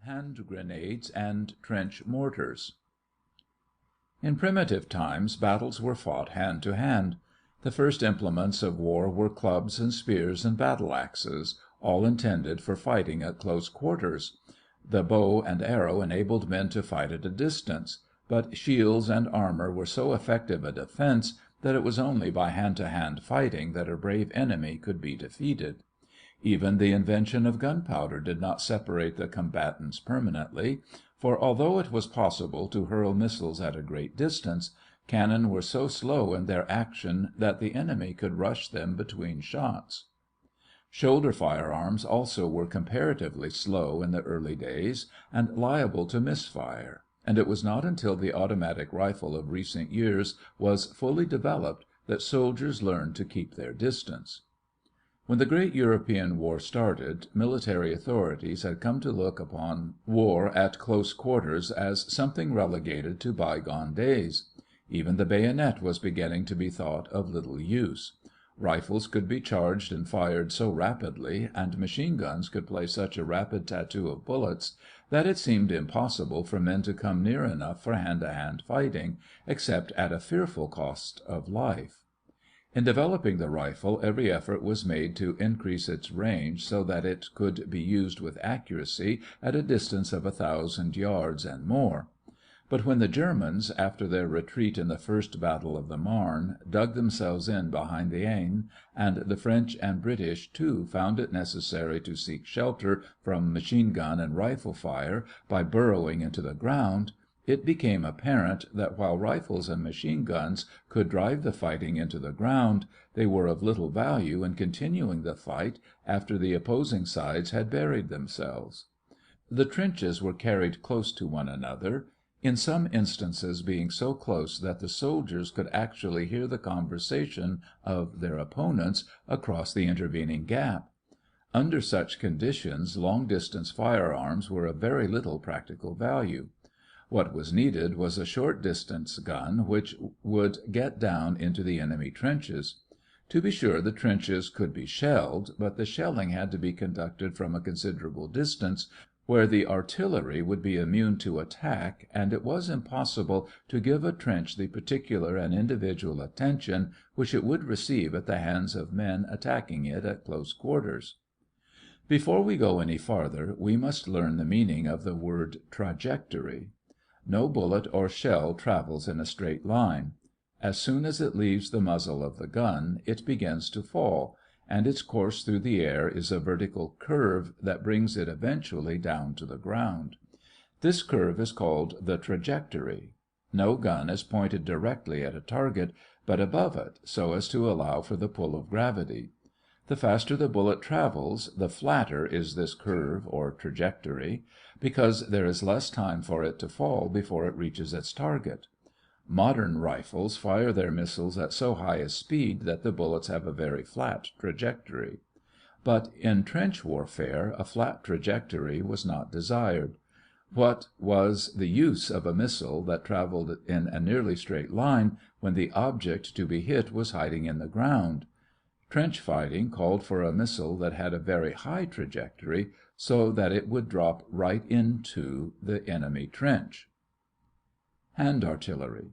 Hand grenades and trench mortars. In primitive times battles were fought hand to hand. The first implements of war were clubs and spears and battle axes, all intended for fighting at close quarters. The bow and arrow enabled men to fight at a distance, but shields and armor were so effective a defense that it was only by hand-to-hand fighting that a brave enemy could be defeated. Even the invention of gunpowder did not separate the combatants permanently, for although it was possible to hurl missiles at a great distance, cannon were so slow in their action that the enemy could rush them between shots. Shoulder firearms also were comparatively slow in the early days and liable to misfire, and it was not until the automatic rifle of recent years was fully developed that soldiers learned to keep their distance. When the great European war started, military authorities had come to look upon war at close quarters as something relegated to bygone days. Even the bayonet was beginning to be thought of little use. Rifles could be charged and fired so rapidly, and machine guns could play such a rapid tattoo of bullets, that it seemed impossible for men to come near enough for hand-to-hand fighting, except at a fearful cost of life. In developing the rifle, every effort was made to increase its range so that it could be used with accuracy at a distance of 1,000 yards and more. But when the Germans, after their retreat in the first battle of the Marne, dug themselves in behind the Aisne, and the French and British too found it necessary to seek shelter from machine gun and rifle fire by burrowing into the ground, it became apparent that while rifles and machine guns could drive the fighting into the ground, they were of little value in continuing the fight after the opposing sides had buried themselves. The trenches were carried close to one another, in some instances being so close that the soldiers could actually hear the conversation of their opponents across the intervening gap. Under such conditions long-distance firearms were of very little practical value. What was needed was a short-distance gun which would get down into the enemy trenches. To be sure, the trenches could be shelled, but the shelling had to be conducted from a considerable distance, where the artillery would be immune to attack, and it was impossible to give a trench the particular and individual attention which it would receive at the hands of men attacking it at close quarters. Before we go any farther, we must learn the meaning of the word trajectory. No bullet or shell travels in a straight line. As soon as it leaves the muzzle of the gun, it begins to fall, and its course through the air is a vertical curve that brings it eventually down to the ground. This curve is called the trajectory. No gun is pointed directly at a target, but above it, so as to allow for the pull of gravity. The faster the bullet travels, the flatter is this curve or trajectory, because there is less time for it to fall before it reaches its target. Modern rifles fire their missiles at so high a speed that the bullets have a very flat trajectory. But in trench warfare a flat trajectory was not desired. What was the use of a missile that traveled in a nearly straight line when the object to be hit was hiding in the ground? Trench fighting called for a missile that had a very high trajectory, so that it would drop right into the enemy trench. Hand artillery.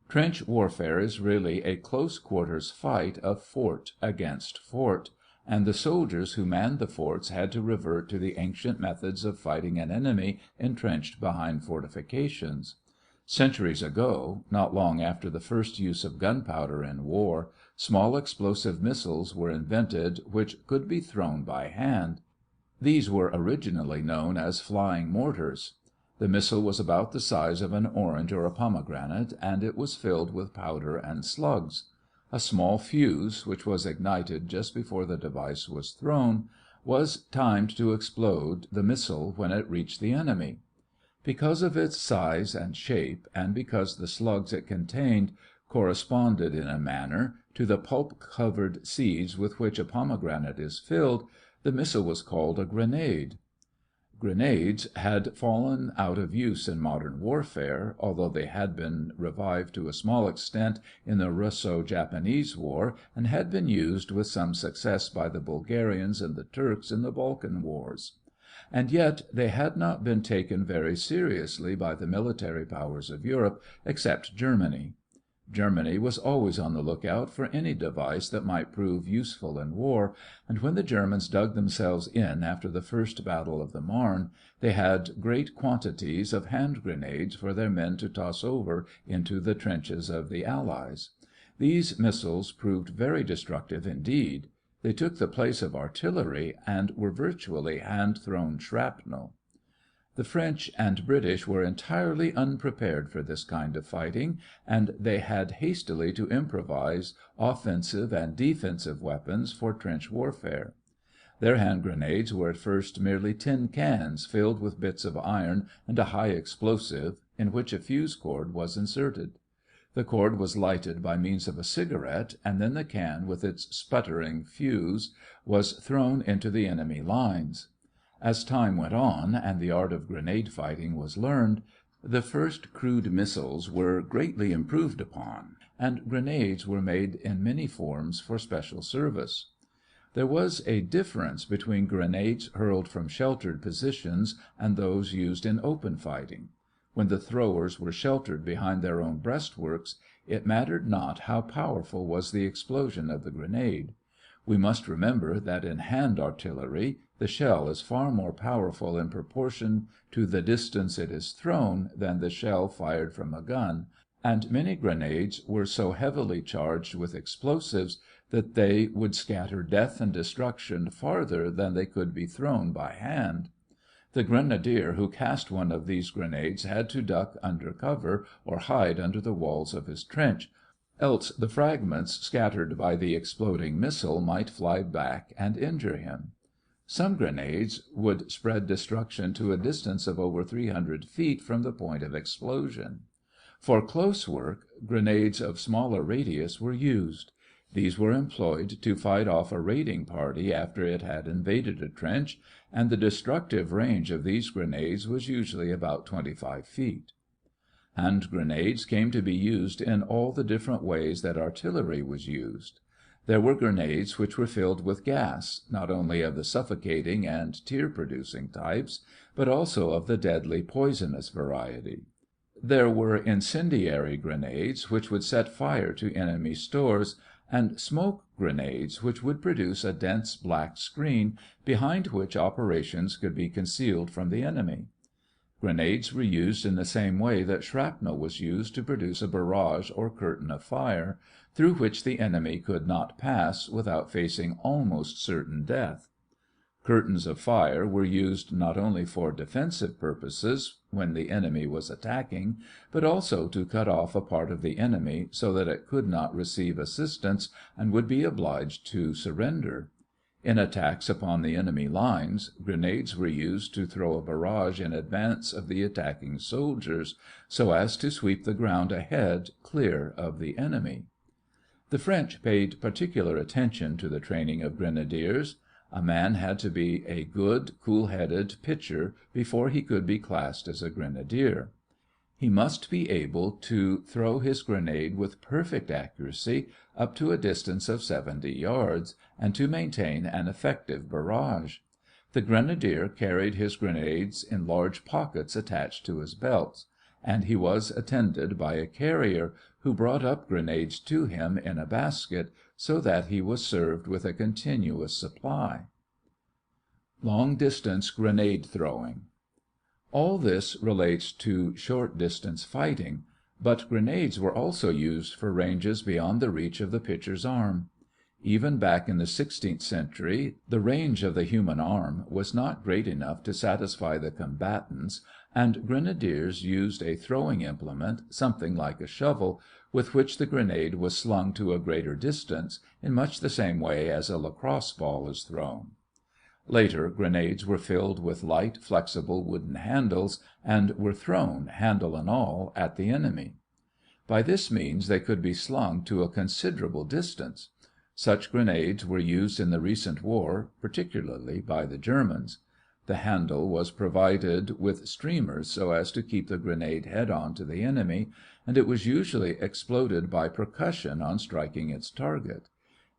Trench warfare is really a close quarters fight of fort against fort, and the soldiers who manned the forts had to revert to the ancient methods of fighting an enemy entrenched behind fortifications. Centuries ago, not long after the first use of gunpowder in war, small explosive missiles were invented which could be thrown by hand. These were originally known as flying mortars. The missile was about the size of an orange or a pomegranate, and it was filled with powder and slugs. A small fuse, which was ignited just before the device was thrown, was timed to explode the missile when it reached the enemy. Because of its size and shape, and because the slugs it contained corresponded in a manner to the pulp-covered seeds with which a pomegranate is filled, the missile was called a grenade. Grenades had fallen out of use in modern warfare, although they had been revived to a small extent in the Russo-Japanese War, and had been used with some success by the Bulgarians and the Turks in the Balkan Wars. and yet they had not been taken very seriously by the military powers of Europe, except Germany. Germany was always on the lookout for any device that might prove useful in war, and when the Germans dug themselves in after the first battle of the Marne, they had great quantities of hand grenades for their men to toss over into the trenches of the Allies. These missiles proved very destructive indeed. They took the place of artillery and were virtually hand-thrown shrapnel. The French and British were entirely unprepared for this kind of fighting, and they had hastily to improvise offensive and defensive weapons for trench warfare. Their hand grenades were at first merely tin cans filled with bits of iron and a high explosive, in which a fuse cord was inserted. The cord was lighted by means of a cigarette, and then the can with its sputtering fuse was thrown into the enemy lines. As time went on and the art of grenade fighting was learned, the first crude missiles were greatly improved upon, and grenades were made in many forms for special service. There was a difference between grenades hurled from sheltered positions and those used in open fighting. When the throwers were sheltered behind their own breastworks, it mattered not how powerful was the explosion of the grenade. We must remember that in hand artillery the shell is far more powerful in proportion to the distance it is thrown than the shell fired from a gun, and many grenades were so heavily charged with explosives that they would scatter death and destruction farther than they could be thrown by hand. The grenadier who cast one of these grenades had to duck under cover or hide under the walls of his trench, else the fragments scattered by the exploding missile might fly back and injure him. Some grenades would spread destruction to a distance of over 300 feet from the point of explosion. For close work, grenades of smaller radius were used. These were employed to fight off a raiding party after it had invaded a trench, and the destructive range of these grenades was usually about 25 feet. Hand grenades came to be used in all the different ways that artillery was used. There were grenades which were filled with gas, not only of the suffocating and tear-producing types, but also of the deadly poisonous variety. There were incendiary grenades which would set fire to enemy stores, and smoke grenades which would produce a dense black screen behind which operations could be concealed from the enemy. Grenades were used in the same way that shrapnel was used to produce a barrage or curtain of fire, through which the enemy could not pass without facing almost certain death. Curtains of fire were used not only for defensive purposes when the enemy was attacking, but also to cut off a part of the enemy so that it could not receive assistance and would be obliged to surrender. In attacks upon the enemy lines, grenades were used to throw a barrage in advance of the attacking soldiers, so as to sweep the ground ahead clear of the enemy. The French paid particular attention to the training of grenadiers. A man had to be a good, cool-headed pitcher before he could be classed as a grenadier. He must be able to throw his grenade with perfect accuracy up to a distance of 70 yards, and to maintain an effective barrage. The grenadier carried his grenades in large pockets attached to his belts, and he was attended by a carrier who brought up grenades to him in a basket, so that he was served with a continuous supply. Long-distance grenade throwing. All this relates to short-distance fighting, but grenades were also used for ranges beyond the reach of the pitcher's arm. Even back in the 16th century, the range of the human arm was not great enough to satisfy the combatants, and grenadiers used a throwing implement, something like a shovel, with which the grenade was slung to a greater distance, in much the same way as a lacrosse ball is thrown. Later, grenades were filled with light, flexible wooden handles, and were thrown, handle and all, at the enemy. By this means they could be slung to a considerable distance. Such grenades were used in the recent war, particularly by the Germans. The handle was provided with streamers so as to keep the grenade head-on to the enemy, and it was usually exploded by percussion on striking its target.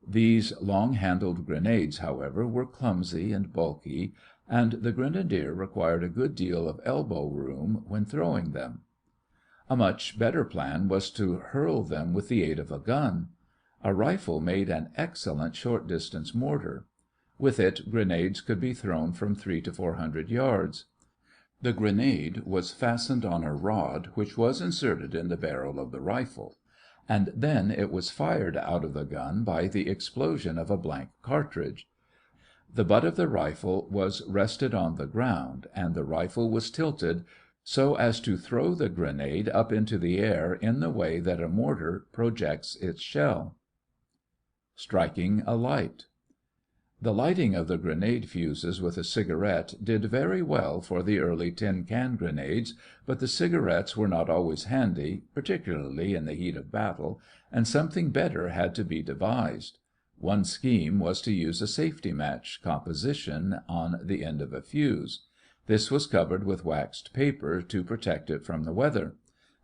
These long-handled grenades, however, were clumsy and bulky, and the grenadier required a good deal of elbow room when throwing them. A much better plan was to hurl them with the aid of a gun. A rifle made an excellent short distance mortar. With it grenades could be thrown from 300 to 400 yards. The grenade was fastened on a rod which was inserted in the barrel of the rifle, and then it was fired out of the gun by the explosion of a blank cartridge. The butt of the rifle was rested on the ground, and the rifle was tilted so as to throw the grenade up into the air in the way that a mortar projects its shell. Striking a light. The lighting of the grenade fuses with a cigarette did very well for the early tin can grenades, but the cigarettes were not always handy, particularly in the heat of battle, and something better had to be devised. One scheme was to use a safety match composition on the end of a fuse. This was covered with waxed paper to protect it from the weather.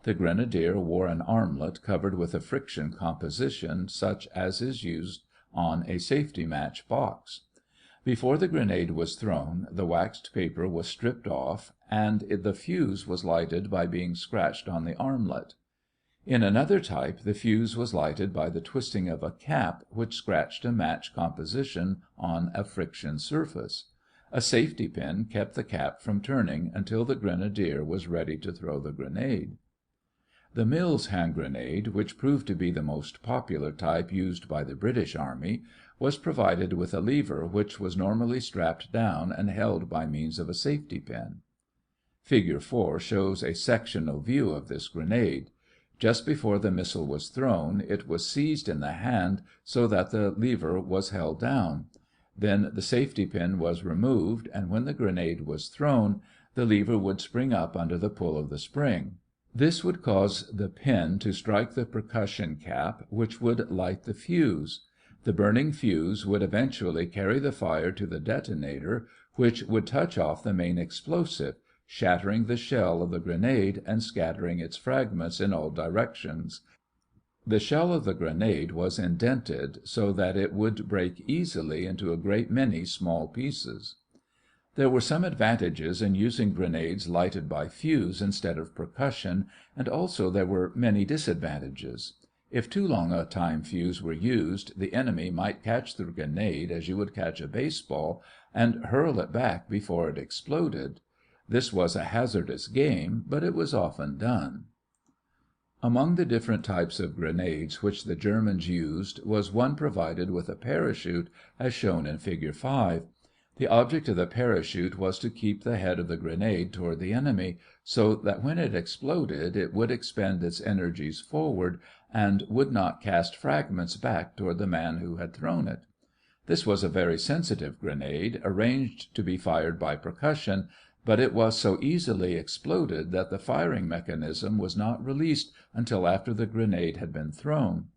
The grenadier wore an armlet covered with a friction composition such as is used on a safety match box. Before the grenade was thrown, the waxed paper was stripped off, and the fuse was lighted by being scratched on the armlet. In another type the fuse was lighted by the twisting of a cap which scratched a match composition on a friction surface. A safety pin kept the cap from turning until the grenadier was ready to throw the grenade. The Mills hand grenade, which proved to be the most popular type used by the British Army, was provided with a lever which was normally strapped down and held by means of a safety pin. Fig. 4 shows a sectional view of this grenade. Just before the missile was thrown, it was seized in the hand so that the lever was held down. Then the safety pin was removed, and when the grenade was thrown, the lever would spring up under the pull of the spring. This would cause the pin to strike the percussion cap, which would light the fuse. The burning fuse would eventually carry the fire to the detonator, which would touch off the main explosive, shattering the shell of the grenade and scattering its fragments in all directions. The shell of the grenade was indented so that it would break easily into a great many small pieces. There were some advantages in using grenades lighted by fuse instead of percussion, and also there were many disadvantages. If too long a time fuse were used, the enemy might catch the grenade as you would catch a baseball and hurl it back before it exploded. This was a hazardous game, but it was often done. Among the different types of grenades which the Germans used was one provided with a parachute, as shown in Fig. 5. The object of the parachute was to keep the head of the grenade toward the enemy, so that when it exploded it would expend its energies forward and would not cast fragments back toward the man who had thrown it. This was a very sensitive grenade, arranged to be fired by percussion, but it was so easily exploded that the firing mechanism was not released until after the grenade had been thrown.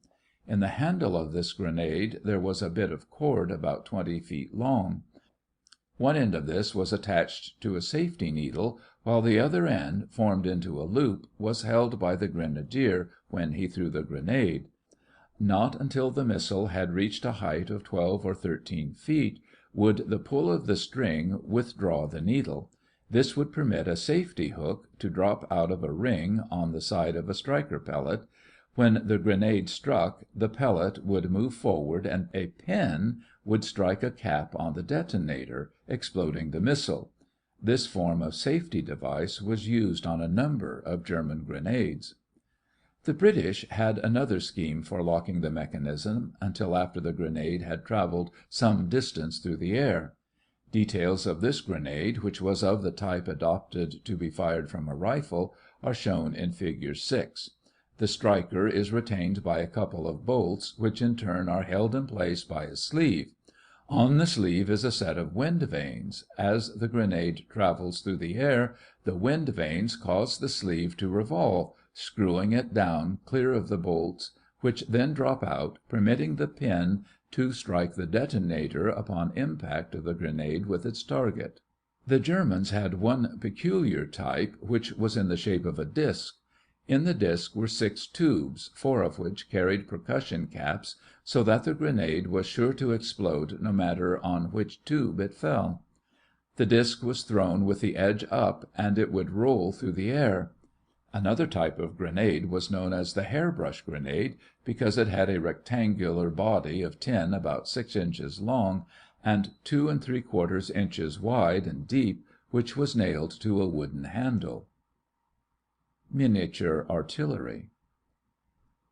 In the handle of this grenade there was a bit of cord about 20 feet long. One end of this was attached to a safety needle, while the other end, formed into a loop, was held by the grenadier when he threw the grenade. Not until the missile had reached a height of 12 or 13 feet would the pull of the string withdraw the needle. This would permit a safety hook to drop out of a ring on the side of a striker pellet. When the grenade struck, the pellet would move forward and a pin would strike a cap on the detonator, exploding the missile. This form of safety device was used on a number of German grenades. The British had another scheme for locking the mechanism until after the grenade had traveled some distance through the air. Details of this grenade, which was of the type adopted to be fired from a rifle, are shown in Fig. 6. The striker is retained by a couple of bolts, which in turn are held in place by a sleeve. On the sleeve is a set of wind vanes. As the grenade travels through the air, the wind vanes cause the sleeve to revolve, screwing it down clear of the bolts, which then drop out, permitting the pin to strike the detonator upon impact of the grenade with its target. The Germans had one peculiar type, which was in the shape of a disc. In the disc were 6 tubes, 4 of which carried percussion caps, so that the grenade was sure to explode no matter on which tube it fell. The disc was thrown with the edge up, and it would roll through the air. Another type of grenade was known as the hairbrush grenade, because it had a rectangular body of tin about 6 inches long and 2 3/4 inches wide and deep, which was nailed to a wooden handle. Miniature artillery.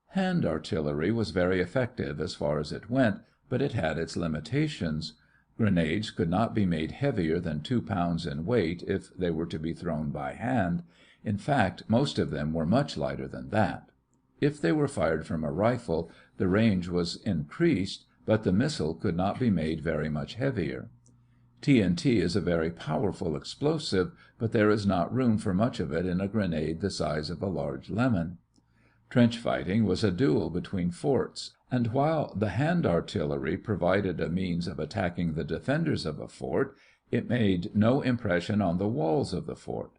Hand artillery was very effective as far as it went, but it had its limitations. Grenades could not be made heavier than 2 pounds in weight if they were to be thrown by hand. In fact, most of them were much lighter than that. If they were fired from a rifle, the range was increased, but the missile could not be made very much heavier. TNT is a very powerful explosive, but there is not room for much of it in a grenade the size of a large lemon. Trench fighting was a duel between forts, and while the hand artillery provided a means of attacking the defenders of a fort, it made no impression on the walls of the fort.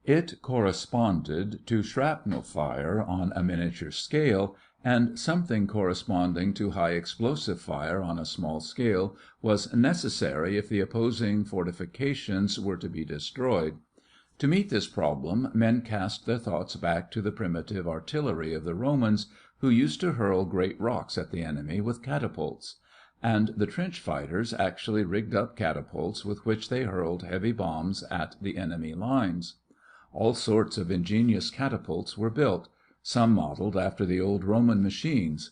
It corresponded to shrapnel fire on a miniature scale, and something corresponding to high explosive fire on a small scale was necessary if the opposing fortifications were to be destroyed. To meet this problem, men cast their thoughts back to the primitive artillery of the Romans, who used to hurl great rocks at the enemy with catapults; and the trench fighters actually rigged up catapults with which they hurled heavy bombs at the enemy lines. All sorts of ingenious catapults were built, some modeled after the old Roman machines.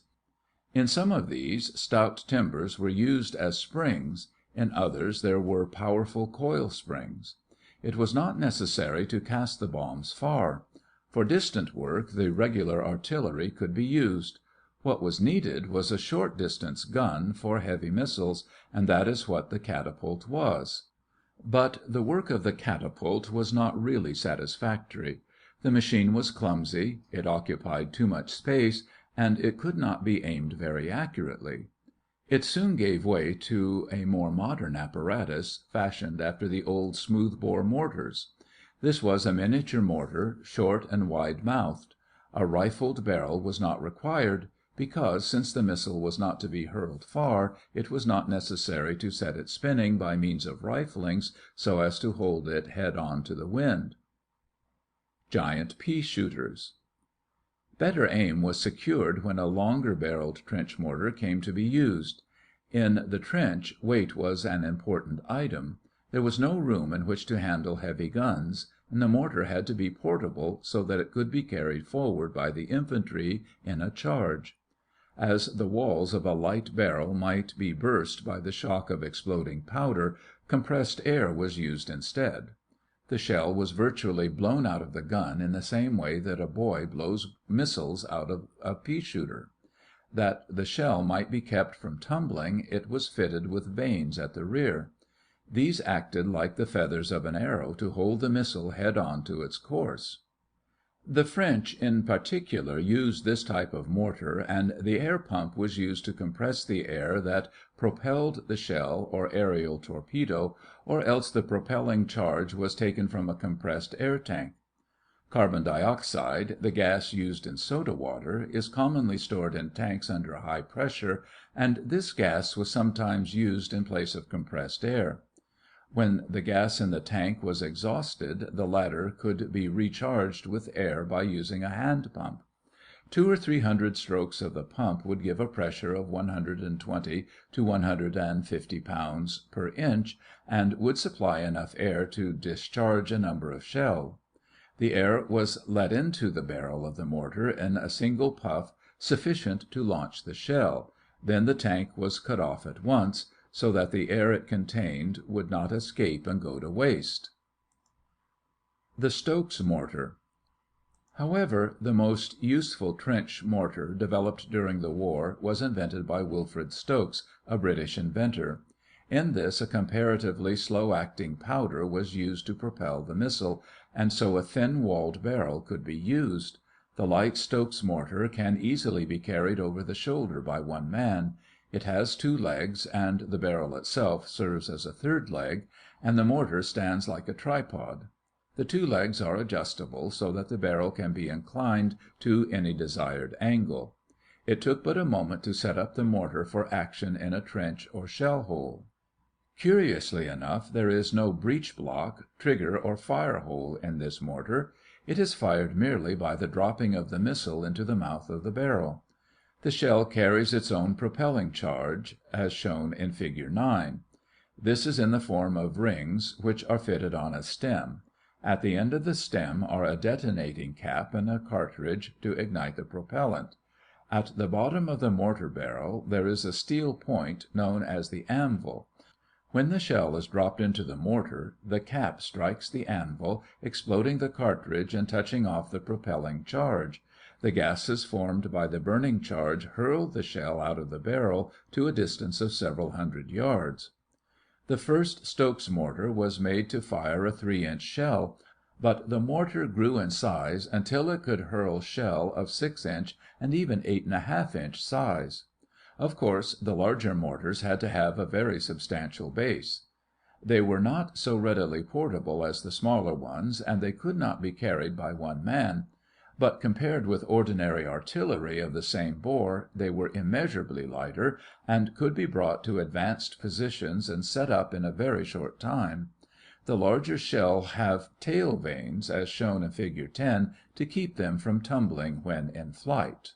In some of these, stout timbers were used as springs; in others there were powerful coil springs. It was not necessary to cast the bombs far. For distant work the regular artillery could be used. What was needed was a short distance gun for heavy missiles, and that is what the catapult was. But the work of the catapult was not really satisfactory. The machine was clumsy, it occupied too much space, and it could not be aimed very accurately. It soon gave way to a more modern apparatus, fashioned after the old smooth-bore mortars. This was a miniature mortar, short and wide-mouthed. A rifled barrel was not required, because, since the missile was not to be hurled far, it was not necessary to set it spinning by means of riflings so as to hold it head on to the wind. Giant pea shooters. Better aim was secured when a longer barreled trench mortar came to be used. In the trench, weight was an important item. There was no room in which to handle heavy guns, and the mortar had to be portable so that it could be carried forward by the infantry in a charge. As the walls of a light barrel might be burst by the shock of exploding powder, compressed air was used instead. The shell was virtually blown out of the gun in the same way that a boy blows missiles out of a pea shooter. That the shell might be kept from tumbling, it was fitted with vanes at the rear. These acted like the feathers of an arrow to hold the missile head on to its course. The French in particular used this type of mortar, and the air pump was used to compress the air that propelled the shell or aerial torpedo, or else the propelling charge was taken from a compressed air tank. Carbon dioxide, the gas used in soda water, is commonly stored in tanks under high pressure, and this gas was sometimes used in place of compressed air. When the gas in the tank was exhausted, the latter could be recharged with air by using a hand pump. 200 or 300 strokes of the pump would give a pressure of 120 to 150 pounds per inch, and would supply enough air to discharge a number of shell. The air was let into the barrel of the mortar in a single puff sufficient to launch the shell, then the tank was cut off at once, so that the air it contained would not escape and go to waste. The Stokes mortar. However, the most useful trench mortar developed during the war was invented by Wilfred Stokes, a British inventor. In this a comparatively slow-acting powder was used to propel the missile, and so a thin-walled barrel could be used. The light Stokes mortar can easily be carried over the shoulder by one man. It has 2 legs, and the barrel itself serves as a third leg, and the mortar stands like a tripod. The 2 legs are adjustable so that the barrel can be inclined to any desired angle. It took but a moment to set up the mortar for action in a trench or shell hole. Curiously enough, there is no breech block, trigger, or fire hole in this mortar. It is fired merely by the dropping of the missile into the mouth of the barrel. The shell carries its own propelling charge, as shown in Fig. 9. This is in the form of rings which are fitted on a stem. At the end of the stem are a detonating cap and a cartridge to ignite the propellant. At the bottom of the mortar barrel there is a steel point known as the anvil. When the shell is dropped into the mortar, the cap strikes the anvil, exploding the cartridge and touching off the propelling charge. The gases formed by the burning charge hurl the shell out of the barrel to a distance of several hundred yards. The first Stokes mortar was made to fire a 3-inch shell, but the mortar grew in size until it could hurl shell of 6-inch and even 8½ inch size. Of course, the larger mortars had to have a very substantial base. They were not so readily portable as the smaller ones, and they could not be carried by one man, but compared with ordinary artillery of the same bore, they were immeasurably lighter and could be brought to advanced positions and set up in a very short time. The larger shell have tail vanes, as shown in Fig. 10, to keep them from tumbling when in flight.